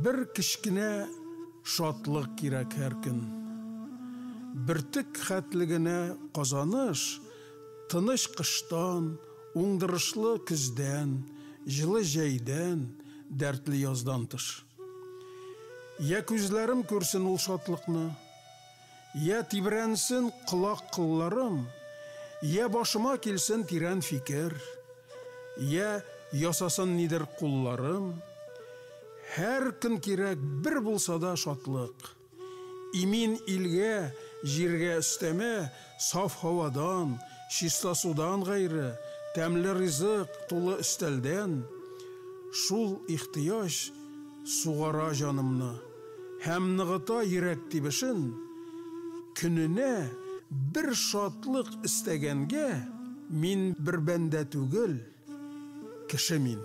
Bir кечкенә шатлык кирәк һәр көн. Бертик хәтлегенә казаныш, тыныч кыштан, уңдырышлы көздән, җылы җәйдән, дәртле яздан тыш. Я күзләрем күрсен ул шатлыкны, я тибрәнсен колак кылларым, я башыма килсен тирән фикер, я ясасын нидер кулларым. Һәр көн кирәк бер булса да шатлык. Имин илгә, җиргә өстәмә, саф һавадан, чиста судан гайры, тәмле ризык тулы өстәлдән. Шул ихтияҗ сугара җанымны, һәм ныгыта йөрәк тибешен. Көненә бер шатлык истәгәнгә, мин бер бәндә түгел, кеше мин.